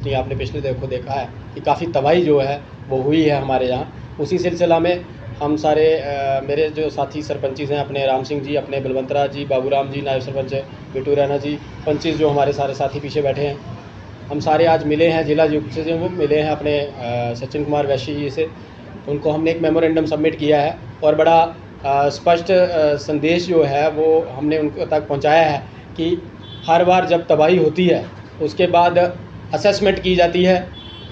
जितनी आपने पिछले देखा है कि काफ़ी तबाही जो है वो हुई है हमारे यहाँ। उसी सिलसिला में हम सारे मेरे जो साथी सरपंचीज़ हैं, अपने राम सिंह जी, अपने बलवंतरा जी, बाबूराम जी नायब सरपंच है, बिट्टू रैना जी, पंचीज़ जो हमारे सारे साथी पीछे बैठे हैं, हम सारे आज मिले हैं जिला युक्त से मिले हैं अपने सचिन कुमार वैश्य जी से। उनको हमने एक मेमोरेंडम सबमिट किया है और बड़ा स्पष्ट संदेश जो है वो हमने उनको तक पहुंचाया है कि हर बार जब तबाही होती है उसके बाद असेसमेंट की जाती है।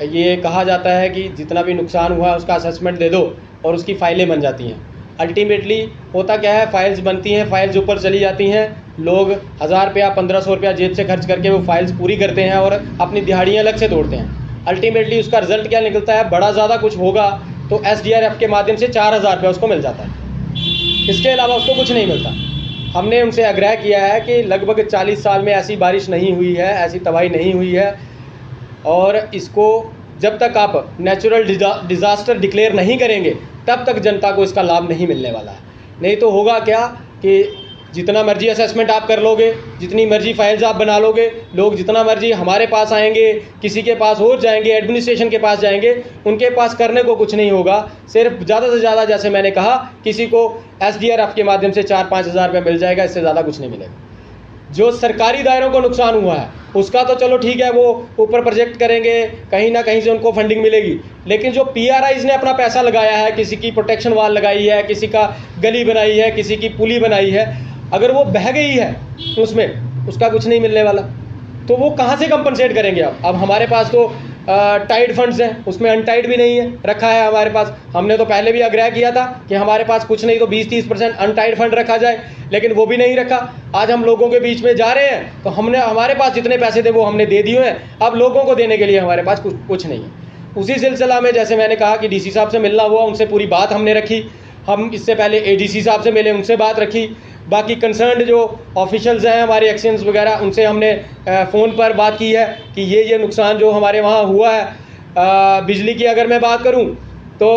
ये कहा जाता है कि जितना भी नुकसान हुआ है उसका असेसमेंट दे दो और उसकी फ़ाइलें बन जाती हैं। अल्टीमेटली होता क्या है, फ़ाइल्स बनती हैं, फ़ाइल्स ऊपर चली जाती हैं, लोग 1000 रुपया 1500 रुपया जेब से खर्च करके वो फाइल्स पूरी करते हैं और अपनी दिहाड़ियाँ अलग से तोड़ते हैं। अल्टीमेटली उसका रिजल्ट क्या निकलता है, बड़ा ज़्यादा कुछ होगा तो SDRF के माध्यम से 4000 रुपया उसको मिल जाता है, इसके अलावा उसको कुछ नहीं मिलता। हमने उनसे आग्रह किया है कि लगभग 40 साल में ऐसी बारिश नहीं हुई है, ऐसी तबाही नहीं हुई है, और इसको जब तक आप नेचुरल डिज़ास्टर डिक्लेयर नहीं करेंगे तब तक जनता को इसका लाभ नहीं मिलने वाला है। नहीं तो होगा क्या कि जितना मर्जी असेसमेंट आप कर लोगे, जितनी मर्जी फाइल्स आप बना लोगे, लोग जितना मर्जी हमारे पास आएंगे, किसी के पास और जाएंगे, एडमिनिस्ट्रेशन के पास जाएंगे, उनके पास करने को कुछ नहीं होगा। सिर्फ ज़्यादा से ज़्यादा, जैसे मैंने कहा, किसी को SDRF के माध्यम से 4-5 हज़ार रुपये मिल जाएगा, इससे ज़्यादा कुछ नहीं मिलेगा। जो सरकारी दायरों को नुकसान हुआ है उसका तो चलो ठीक है, वो ऊपर प्रोजेक्ट करेंगे, कहीं ना कहीं से उनको फंडिंग मिलेगी, लेकिन जो PRIs ने अपना पैसा लगाया है, किसी की प्रोटेक्शन वाल लगाई है, किसी का गली बनाई है, किसी की पुली बनाई है, अगर वो बह गई है उसमें उसका कुछ नहीं मिलने वाला, तो वो कहाँ से कंपनसेट करेंगे। अब हमारे पास तो टाइड फंड्स हैं, उसमें अनटाइड भी नहीं है रखा है हमारे पास। हमने तो पहले भी आग्रह किया था कि हमारे पास कुछ नहीं तो 20-30% अनटाइड फंड रखा जाए, लेकिन वो भी नहीं रखा। आज हम लोगों के बीच में जा रहे हैं तो हमारे पास जितने पैसे थे वो हमने दे दिए हैं, अब लोगों को देने के लिए हमारे पास कुछ नहीं है। उसी सिलसिला में जैसे मैंने कहा कि DC साहब से मिलना हुआ, उनसे पूरी बात हमने रखी। हम इससे पहले ADC साहब से मिले, उनसे बात रखी। बाकी कंसर्न्ड जो ऑफिशियल्स हैं हमारे एक्सचेंज वगैरह, उनसे हमने फ़ोन पर बात की है कि ये नुकसान जो हमारे वहाँ हुआ है। बिजली की अगर मैं बात करूँ तो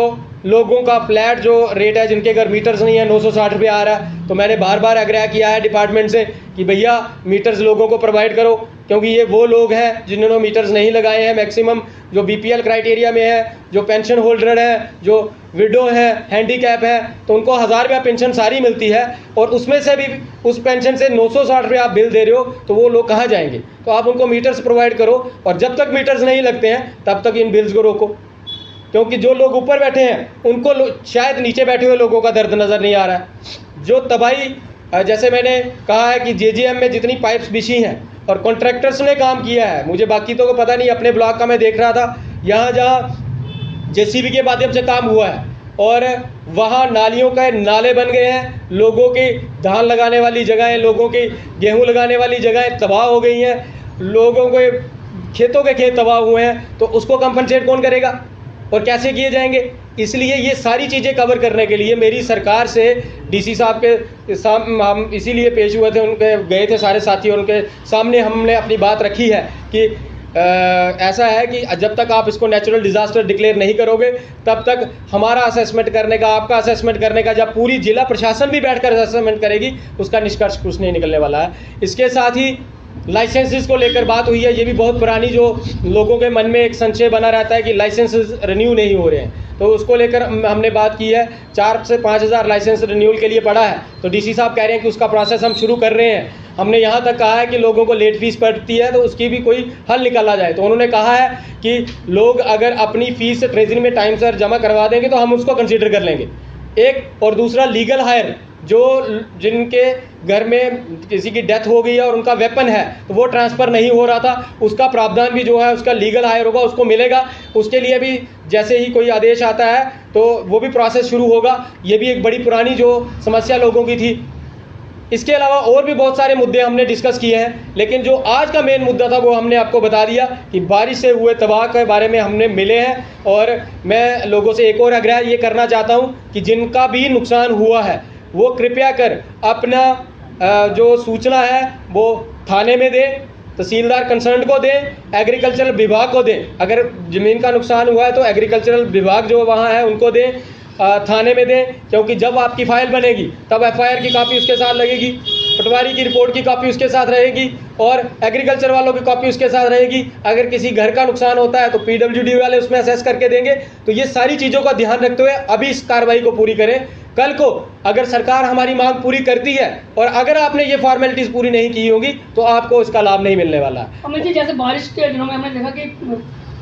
लोगों का फ्लैट जो रेट है, जिनके घर मीटर्स नहीं है, 960 रुपये आ रहा है। तो मैंने बार बार आग्रह किया है डिपार्टमेंट से कि भैया मीटर्स लोगों को प्रोवाइड करो, क्योंकि ये वो लोग हैं जिन्होंने मीटर्स नहीं लगाए हैं। मैक्सिमम जो BPL क्राइटेरिया में है, जो पेंशन होल्डर है, जो विडो है, हैंडीकैप है, तो उनको 1000 रुपया पेंशन सारी मिलती है, और उसमें से भी उस पेंशन से 960 रुपये आप बिल दे रहे हो, तो वो लोग कहाँ जाएंगे। तो आप उनको मीटर्स प्रोवाइड करो, और जब तक मीटर्स नहीं लगते हैं तब तक इन बिल्स को रोको, क्योंकि जो लोग ऊपर बैठे हैं उनको शायद नीचे बैठे हुए लोगों का दर्द नज़र नहीं आ रहा है। जो तबाही, जैसे मैंने कहा है कि JJM में जितनी पाइप्स बिछी हैं और कॉन्ट्रैक्टर्स ने काम किया है, मुझे बाकी तो पता नहीं, अपने ब्लॉक का मैं देख रहा था, यहाँ जहाँ JCB के माध्यम से काम हुआ है और वहाँ नालियों का नाले बन गए हैं, लोगों की धान लगाने वाली जगहें, लोगों की गेहूँ लगाने वाली जगहें तबाह हो गई हैं, लोगों के खेतों के खेत तबाह हुए हैं, तो उसको कंपनसेट कौन करेगा और कैसे किए जाएंगे। इसलिए ये सारी चीज़ें कवर करने के लिए मेरी सरकार से DC साहब के सामने हम इसीलिए पेश हुए थे, उनके गए थे सारे साथी, और उनके सामने हमने अपनी बात रखी है कि ऐसा है कि जब तक आप इसको नेचुरल डिज़ास्टर डिक्लेयर नहीं करोगे तब तक हमारा असेसमेंट करने का, आपका असेसमेंट करने का, जब पूरी जिला प्रशासन भी बैठकर असेसमेंट करेगी, उसका निष्कर्ष कुछ नहीं निकलने वाला है। इसके साथ ही लाइसेंसेस को लेकर बात हुई है। ये भी बहुत पुरानी, जो लोगों के मन में एक संशय बना रहता है कि लाइसेंसेस रिन्यू नहीं हो रहे हैं, तो उसको लेकर हमने बात की है। 4 से 5 हज़ार लाइसेंस रिन्यूअल के लिए पड़ा है, तो DC साहब कह रहे हैं कि उसका प्रोसेस हम शुरू कर रहे हैं। हमने यहाँ तक कहा है कि लोगों को लेट फीस पड़ती है तो उसकी भी कोई हल निकाला जाए। तो उन्होंने कहा है कि लोग अगर अपनी फ़ीस ट्रेजरी में टाइम से जमा करवा देंगे तो हम उसको कंसिडर कर लेंगे। एक और दूसरा लीगल हायर, जो जिनके घर में किसी की डेथ हो गई है और उनका वेपन है तो वो ट्रांसफ़र नहीं हो रहा था, उसका प्रावधान भी जो है उसका लीगल हायर होगा, उसको मिलेगा। उसके लिए भी जैसे ही कोई आदेश आता है तो वो भी प्रोसेस शुरू होगा। ये भी एक बड़ी पुरानी जो समस्या लोगों की थी। इसके अलावा और भी बहुत सारे मुद्दे हमने डिस्कस किए हैं, लेकिन जो आज का मेन मुद्दा था वो हमने आपको बता दिया कि बारिश से हुए तबाह के बारे में हमने मिले हैं। और मैं लोगों से एक और आग्रह ये करना चाहता हूँ कि जिनका भी नुकसान हुआ है वो कृपया कर अपना जो सूचना है वो थाने में दें, तहसीलदार कंसर्न को दें, एग्रीकल्चरल विभाग को दें। अगर ज़मीन का नुकसान हुआ है तो एग्रीकल्चरल विभाग जो वहाँ है उनको दें, थाने में दें, क्योंकि जब आपकी फ़ाइल बनेगी तब FIR की कापी उसके साथ लगेगी। पटवारी की रिपोर्ट की कॉपी उसके साथ रहेगी और एग्रीकल्चर वालों की कॉपी उसके साथ रहेगी। अगर किसी घर का नुकसान होता है तो पीडब्ल्यूडी वाले उसमें असेस करके देंगे। तो ये सारी चीज़ों का ध्यान रखते हुए अभी इस कार्रवाई को पूरी करें। कल को अगर सरकार हमारी मांग पूरी करती है और अगर आपने ये फॉर्मेलिटीज़ पूरी नहीं की होगी तो आपको इसका लाभ नहीं मिलने वाला है। अमित जी, जैसे बारिश के दिनों में हमने देखा कि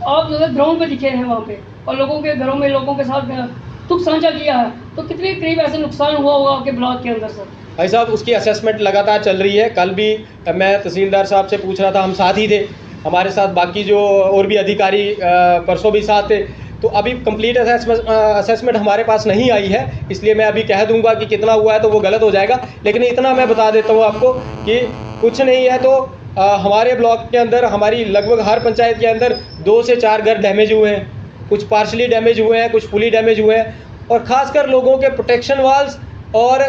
आप जो है ग्राउंड पे दिखे हैं वहाँ पे और लोगों के घरों में लोगों के साथ दुख साझा किया है, तो कितने करीब ऐसे नुकसान हुआ होगा आपके ब्लॉक के अंदर सर? भाई साहब, उसकी असेसमेंट लगातार चल रही है। कल भी मैं तहसीलदार साहब से पूछ रहा था, हम साथ ही थे, हमारे साथ बाकी जो और भी अधिकारी परसों भी साथ थे। तो अभी कंप्लीट असेसमेंट हमारे पास नहीं आई है, इसलिए मैं अभी कह दूंगा कि कितना हुआ है तो वो गलत हो जाएगा। लेकिन इतना मैं बता देता हूँ आपको कि कुछ नहीं है तो हमारे ब्लॉक के अंदर हमारी लगभग हर पंचायत के अंदर 2 से 4 घर डैमेज हुए हैं, कुछ पार्शली डैमेज हुए हैं, कुछ फुली डैमेज हुए हैं। और ख़ासकर लोगों के प्रोटेक्शन वाल्स और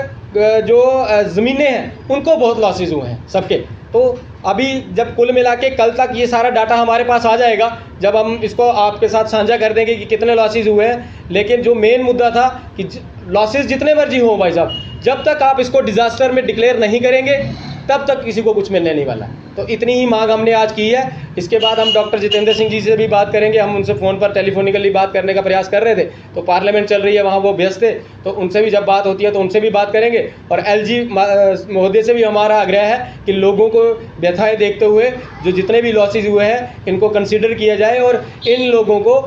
जो ज़मीनें हैं उनको बहुत लॉसेज हुए हैं सबके। तो अभी जब कुल मिला के कल तक ये सारा डाटा हमारे पास आ जाएगा, जब हम इसको आपके साथ साझा कर देंगे कि कितने लॉसेज हुए हैं। लेकिन जो मेन मुद्दा था कि लॉसेज जितने मर्जी हो भाई साहब, जब तक आप इसको डिज़ास्टर में डिक्लेयर नहीं करेंगे तब तक किसी को कुछ मिलने नहीं वाला है। तो इतनी ही मांग हमने आज की है। इसके बाद हम डॉक्टर जितेंद्र सिंह जी से भी बात करेंगे। हम उनसे फ़ोन पर टेलीफोनिकली बात करने का प्रयास कर रहे थे, तो पार्लियामेंट चल रही है, वहाँ वो व्यस्त थे, तो उनसे भी जब बात होती है तो उनसे भी बात करेंगे। और एलजी महोदय से भी हमारा आग्रह है कि लोगों को व्यथाएँ देखते हुए जो जितने भी लॉसेज हुए हैं इनको कंसिडर किया जाए और इन लोगों को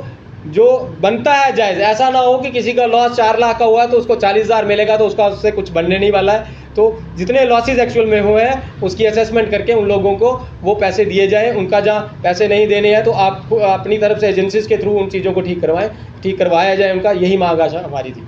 जो बनता है जायज़, ऐसा ना हो कि किसी का लॉस 4 लाख का हुआ तो उसको 40,000 मिलेगा तो उसका उससे कुछ बनने नहीं वाला है। तो जितने लॉसेज एक्चुअल में हुए हैं उसकी असेसमेंट करके उन लोगों को वो पैसे दिए जाएं। उनका जहाँ पैसे नहीं देने हैं तो आप अपनी तरफ से एजेंसीज के थ्रू उन चीज़ों को ठीक करवाया जाए। उनका यही मांग आज हमारी थी।